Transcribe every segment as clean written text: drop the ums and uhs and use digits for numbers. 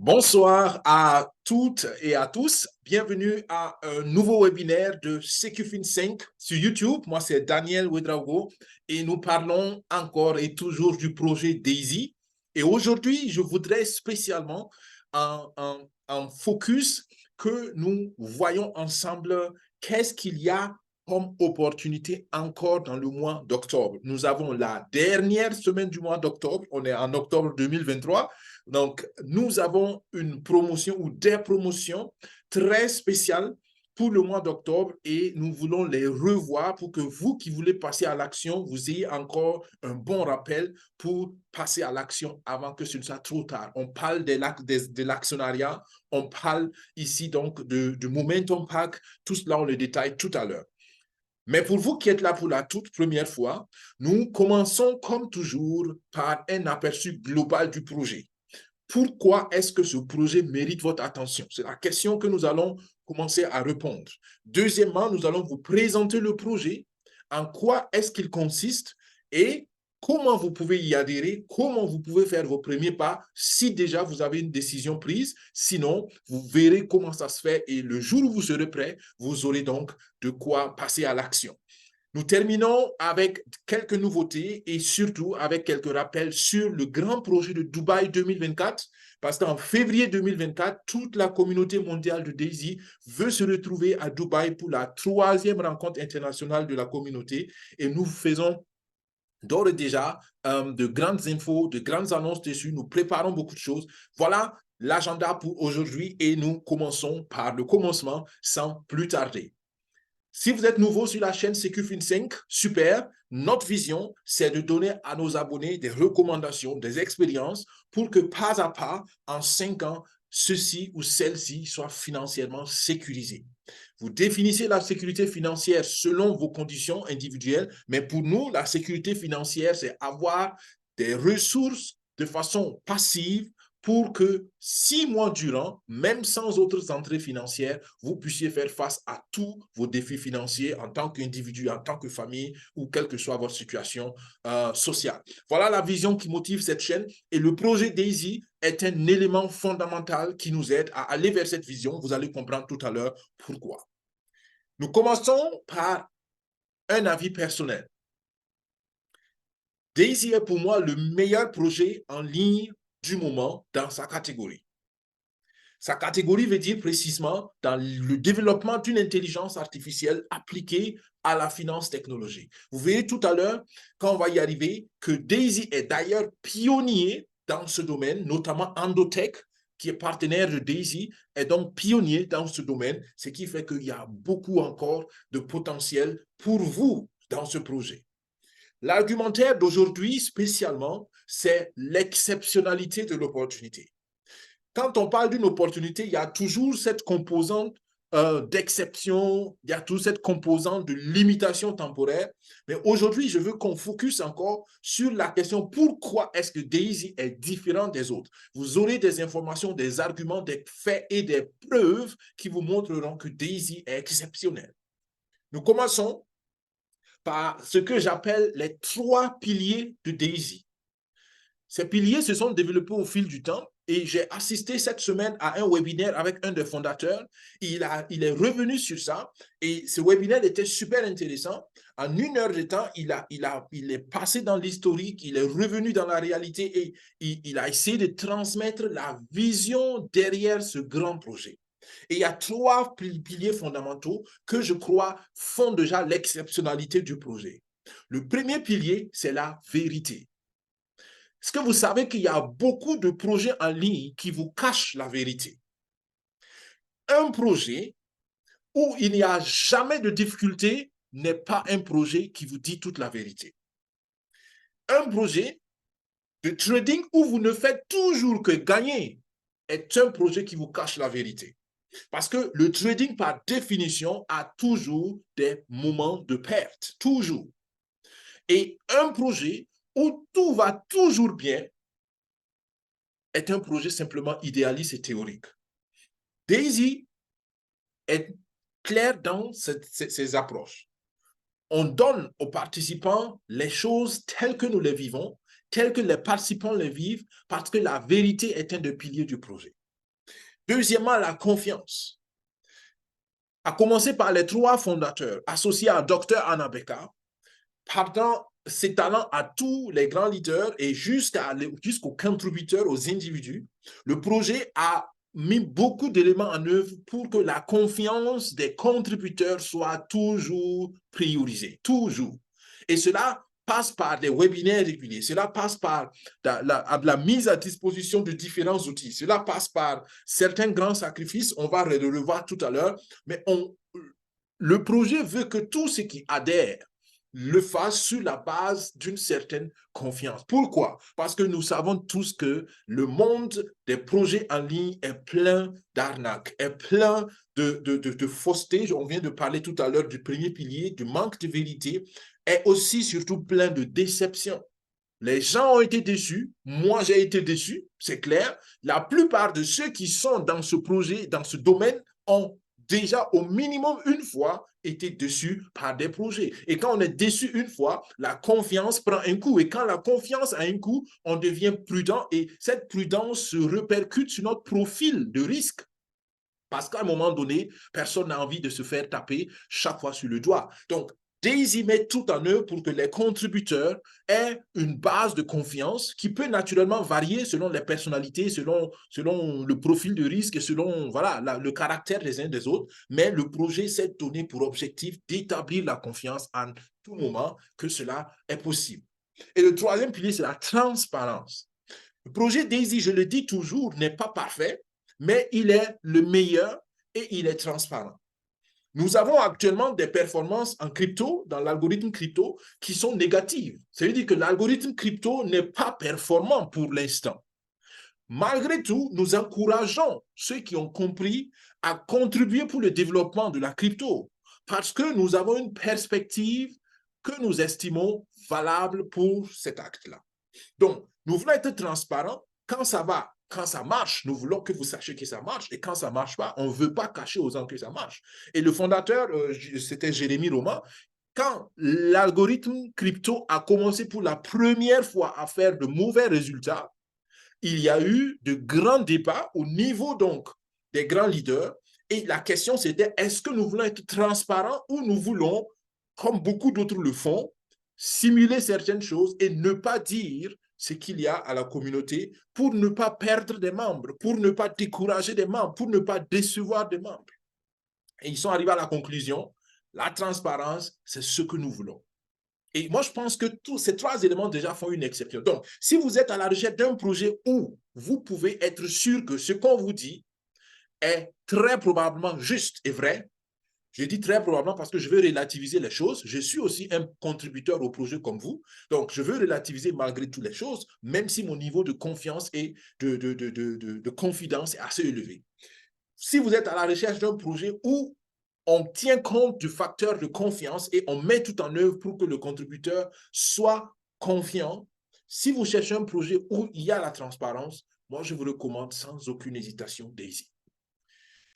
Bonsoir à toutes et à tous. Bienvenue à un nouveau webinaire de SecuFin5 sur YouTube. Moi, c'est Daniel Ouedraogo et nous parlons encore et toujours du projet DAISY. Et aujourd'hui, je voudrais spécialement un focus que nous voyons ensemble qu'est-ce qu'il y a comme opportunité encore dans le mois d'octobre. Nous avons la dernière semaine du mois d'octobre. On est en octobre 2023. Donc, nous avons une promotion ou des promotions très spéciales pour le mois d'octobre et nous voulons les revoir pour que vous qui voulez passer à l'action, vous ayez encore un bon rappel pour passer à l'action avant que ce ne soit trop tard. On parle de l'actionnariat, on parle ici donc de Momentum Pack, tout cela on le détaille tout à l'heure. Mais pour vous qui êtes là pour la toute première fois, nous commençons comme toujours par un aperçu global du projet. Pourquoi est-ce que ce projet mérite votre attention? C'est la question que nous allons commencer à répondre. Deuxièmement, nous allons vous présenter le projet, en quoi est-ce qu'il consiste et comment vous pouvez y adhérer, comment vous pouvez faire vos premiers pas si déjà vous avez une décision prise. Sinon, vous verrez comment ça se fait et le jour où vous serez prêt, vous aurez donc de quoi passer à l'action. Nous terminons avec quelques nouveautés et surtout avec quelques rappels sur le grand projet de Dubaï 2024, parce qu'en février 2024, toute la communauté mondiale de DAISY veut se retrouver à Dubaï pour la 3e rencontre internationale de la communauté et nous faisons d'ores et déjà de grandes infos, de grandes annonces dessus. Nous préparons beaucoup de choses. Voilà l'agenda pour aujourd'hui et nous commençons par le commencement sans plus tarder. Si vous êtes nouveau sur la chaîne SecuFin5, super. Notre vision, c'est de donner à nos abonnés des recommandations, des expériences pour que pas à pas, en 5 ans, ceci ou celle-ci soit financièrement sécurisé. Vous définissez la sécurité financière selon vos conditions individuelles, mais pour nous, la sécurité financière, c'est avoir des ressources de façon passive pour que 6 mois durant, même sans autres entrées financières, vous puissiez faire face à tous vos défis financiers en tant qu'individu, en tant que famille ou quelle que soit votre situation sociale. Voilà la vision qui motive cette chaîne et le projet DAISY est un élément fondamental qui nous aide à aller vers cette vision. Vous allez comprendre tout à l'heure pourquoi. Nous commençons par un avis personnel. DAISY est pour moi le meilleur projet en ligne du moment dans sa catégorie. Sa catégorie veut dire précisément dans le développement d'une intelligence artificielle appliquée à la finance technologique. Vous verrez tout à l'heure, quand on va y arriver, que DAISY est d'ailleurs pionnier dans ce domaine, notamment Endotech, qui est partenaire de DAISY, est donc pionnier dans ce domaine, ce qui fait qu'il y a beaucoup encore de potentiel pour vous dans ce projet. L'argumentaire d'aujourd'hui, spécialement, c'est l'exceptionnalité de l'opportunité. Quand on parle d'une opportunité, il y a toujours cette composante d'exception, il y a toujours cette composante de limitation temporaire. Mais aujourd'hui, je veux qu'on focus encore sur la question pourquoi est-ce que DAISY est différent des autres. Vous aurez des informations, des arguments, des faits et des preuves qui vous montreront que DAISY est exceptionnel. Nous commençons par ce que j'appelle les 3 piliers de DAISY. Ces piliers se sont développés au fil du temps et j'ai assisté cette semaine à un webinaire avec un des fondateurs. Il est revenu sur ça et ce webinaire était super intéressant. En 1 heure de temps, il est passé dans l'historique, il est revenu dans la réalité et il a essayé de transmettre la vision derrière ce grand projet. Et il y a 3 piliers fondamentaux que je crois font déjà l'exceptionnalité du projet. Le premier pilier, c'est la vérité. Est-ce que vous savez qu'il y a beaucoup de projets en ligne qui vous cachent la vérité? Un projet où il n'y a jamais de difficulté n'est pas un projet qui vous dit toute la vérité. Un projet de trading où vous ne faites toujours que gagner est un projet qui vous cache la vérité. Parce que le trading, par définition, a toujours des moments de perte, toujours. Et un projet où tout va toujours bien est un projet simplement idéaliste et théorique. DAISY est clair dans ces approches. On donne aux participants les choses telles que nous les vivons, telles que les participants les vivent, parce que la vérité est un des piliers du projet. Deuxièmement, la confiance. À commencer par les 3 fondateurs associés à Dr. Anna Becker, partant ses talents à tous les grands leaders et jusqu'aux contributeurs, aux individus, le projet a mis beaucoup d'éléments en œuvre pour que la confiance des contributeurs soit toujours priorisée, toujours. Et cela passe par des webinaires réguliers, cela passe par la mise à disposition de différents outils, cela passe par certains grands sacrifices, on va le revoir tout à l'heure, mais le projet veut que tous ceux qui adhèrent le fassent sur la base d'une certaine confiance. Pourquoi? Parce que nous savons tous que le monde des projets en ligne est plein d'arnaques, est plein de fausseté. On vient de parler tout à l'heure du premier pilier, du manque de vérité, est aussi surtout plein de déception. Les gens ont été déçus, moi j'ai été déçu, c'est clair. La plupart de ceux qui sont dans ce projet, dans ce domaine, ont déjà au minimum une fois été déçus par des projets. Et quand on est déçu une fois, la confiance prend un coup. Et quand la confiance a un coup, on devient prudent et cette prudence se répercute sur notre profil de risque. Parce qu'à un moment donné, personne n'a envie de se faire taper chaque fois sur le doigt. Donc, Daisy met tout en œuvre pour que les contributeurs aient une base de confiance qui peut naturellement varier selon les personnalités, selon le profil de risque et selon voilà, le caractère des uns des autres. Mais le projet s'est donné pour objectif d'établir la confiance en tout moment que cela est possible. Et le troisième pilier, c'est la transparence. Le projet Daisy, je le dis toujours, n'est pas parfait, mais il est le meilleur et il est transparent. Nous avons actuellement des performances en crypto, dans l'algorithme crypto, qui sont négatives. Ça veut dire que l'algorithme crypto n'est pas performant pour l'instant. Malgré tout, nous encourageons ceux qui ont compris à contribuer pour le développement de la crypto parce que nous avons une perspective que nous estimons valable pour cet acte-là. Donc, nous voulons être transparents. Quand ça va, quand ça marche, nous voulons que vous sachiez que ça marche. Et quand ça ne marche pas, on ne veut pas cacher aux gens que ça marche. Et le fondateur, c'était Jérémy Roman. Quand l'algorithme crypto a commencé pour la première fois à faire de mauvais résultats, il y a eu de grands débats au niveau donc des grands leaders. Et la question, c'était, est-ce que nous voulons être transparents ou nous voulons, comme beaucoup d'autres le font, simuler certaines choses et ne pas dire ce qu'il y a à la communauté pour ne pas perdre des membres, pour ne pas décourager des membres, pour ne pas décevoir des membres. Et ils sont arrivés à la conclusion, la transparence, c'est ce que nous voulons. Et moi, je pense que tous ces 3 éléments déjà font une exception. Donc, si vous êtes à la recherche d'un projet où vous pouvez être sûr que ce qu'on vous dit est très probablement juste et vrai, je dis très probablement parce que je veux relativiser les choses. Je suis aussi un contributeur au projet comme vous. Donc, je veux relativiser malgré toutes les choses, même si mon niveau de confiance et de confidence est assez élevé. Si vous êtes à la recherche d'un projet où on tient compte du facteur de confiance et on met tout en œuvre pour que le contributeur soit confiant. Si vous cherchez un projet où il y a la transparence, moi, je vous recommande sans aucune hésitation Daisy.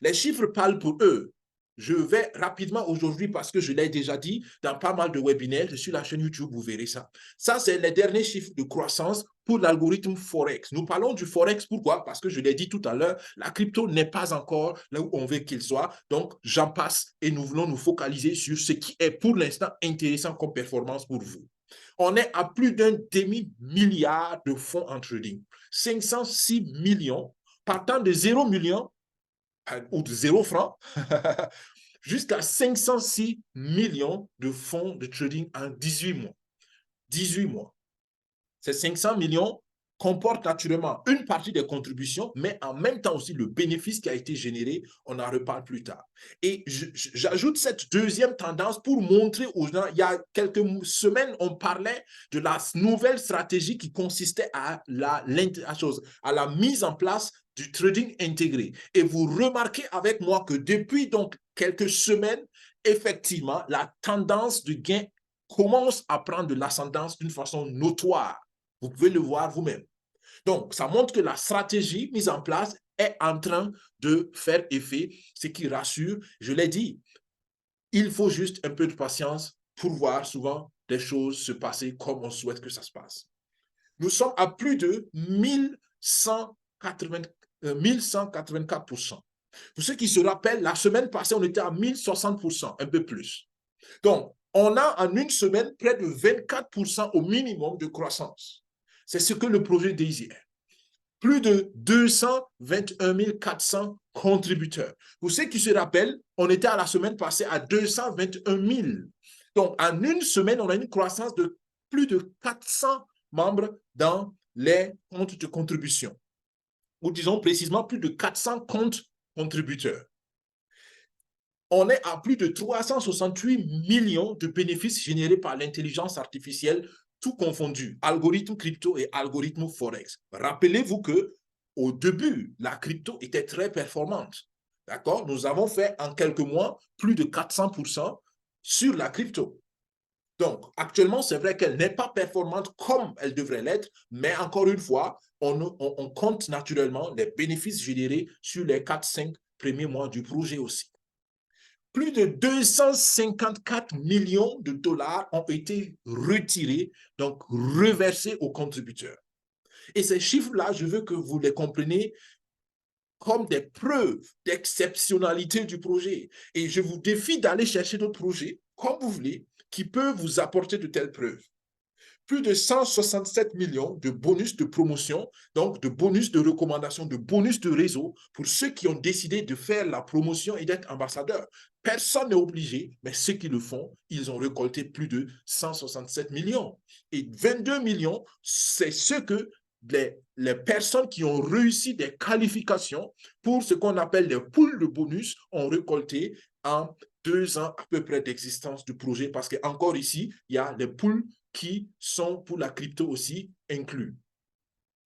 Les chiffres parlent pour eux. Je vais rapidement aujourd'hui, parce que je l'ai déjà dit dans pas mal de webinaires, sur la chaîne YouTube, vous verrez ça. Ça, c'est les derniers chiffres de croissance pour l'algorithme Forex. Nous parlons du Forex, pourquoi? Parce que je l'ai dit tout à l'heure, la crypto n'est pas encore là où on veut qu'il soit. Donc, j'en passe et nous voulons nous focaliser sur ce qui est pour l'instant intéressant comme performance pour vous. On est à plus d'un demi-milliard de fonds en trading. 506 millions, partant de 0 million ou de 0 francs, jusqu'à 506 millions de fonds de trading en 18 mois. 18 mois. Ces 500 millions comportent naturellement une partie des contributions, mais en même temps aussi le bénéfice qui a été généré, on en reparle plus tard. Et j'ajoute cette deuxième tendance pour montrer aux gens, il y a quelques semaines, on parlait de la nouvelle stratégie qui consistait à la mise en place du trading intégré. Et vous remarquez avec moi que depuis donc quelques semaines, effectivement, la tendance de gain commence à prendre de l'ascendance d'une façon notoire. Vous pouvez le voir vous-même. Donc, ça montre que la stratégie mise en place est en train de faire effet, ce qui rassure. Je l'ai dit, il faut juste un peu de patience pour voir souvent des choses se passer comme on souhaite que ça se passe. Nous sommes à plus de 1180 1184%. Pour ceux qui se rappellent, la semaine passée, on était à 1060%, un peu plus. Donc, on a en une semaine près de 24% au minimum de croissance. C'est ce que le projet désire. Plus de 221 400 contributeurs. Pour ceux qui se rappellent, on était à la semaine passée à 221 000. Donc, en une semaine, on a une croissance de plus de 400 membres dans les comptes de contribution. Ou disons précisément plus de 400 comptes contributeurs. On est à plus de 368 millions de bénéfices générés par l'intelligence artificielle, tout confondu, algorithme crypto et algorithme forex. Rappelez-vous que au début, la crypto était très performante. D'accord? Nous avons fait en quelques mois plus de 400% sur la crypto. Donc, actuellement, c'est vrai qu'elle n'est pas performante comme elle devrait l'être, mais encore une fois, on compte naturellement les bénéfices générés sur les 4-5 premiers mois du projet aussi. Plus de 254 millions de dollars ont été retirés, donc reversés aux contributeurs. Et ces chiffres-là, je veux que vous les compreniez comme des preuves d'exceptionnalité du projet. Et je vous défie d'aller chercher d'autres projets, comme vous voulez, qui peuvent vous apporter de telles preuves. Plus de 167 millions de bonus de promotion, donc de bonus de recommandation, de bonus de réseau pour ceux qui ont décidé de faire la promotion et d'être ambassadeurs. Personne n'est obligé, mais ceux qui le font, ils ont récolté plus de 167 millions. Et 22 millions, c'est ce que les personnes qui ont réussi des qualifications pour ce qu'on appelle les poules de bonus ont récolté en 2 ans à peu près d'existence du projet, parce qu'encore ici, il y a les poules qui sont pour la crypto aussi inclus.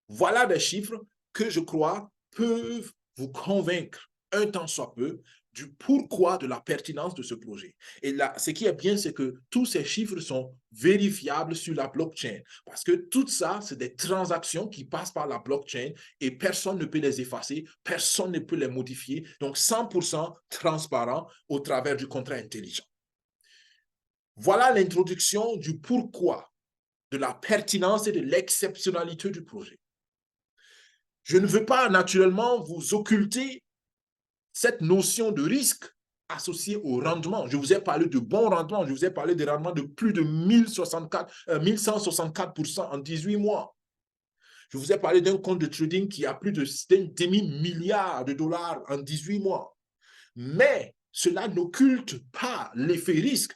Voilà des chiffres que je crois peuvent vous convaincre un tant soit peu du pourquoi de la pertinence de ce projet. Et là, ce qui est bien, c'est que tous ces chiffres sont vérifiables sur la blockchain parce que tout ça, c'est des transactions qui passent par la blockchain et personne ne peut les effacer, personne ne peut les modifier. Donc, 100% transparent au travers du contrat intelligent. Voilà l'introduction du pourquoi, de la pertinence et de l'exceptionnalité du projet. Je ne veux pas naturellement vous occulter cette notion de risque associée au rendement. Je vous ai parlé de bons rendements, je vous ai parlé des rendements de plus de 1164% en 18 mois. Je vous ai parlé d'un compte de trading qui a plus d'un demi-milliard de dollars en 18 mois. Mais cela n'occulte pas l'effet risque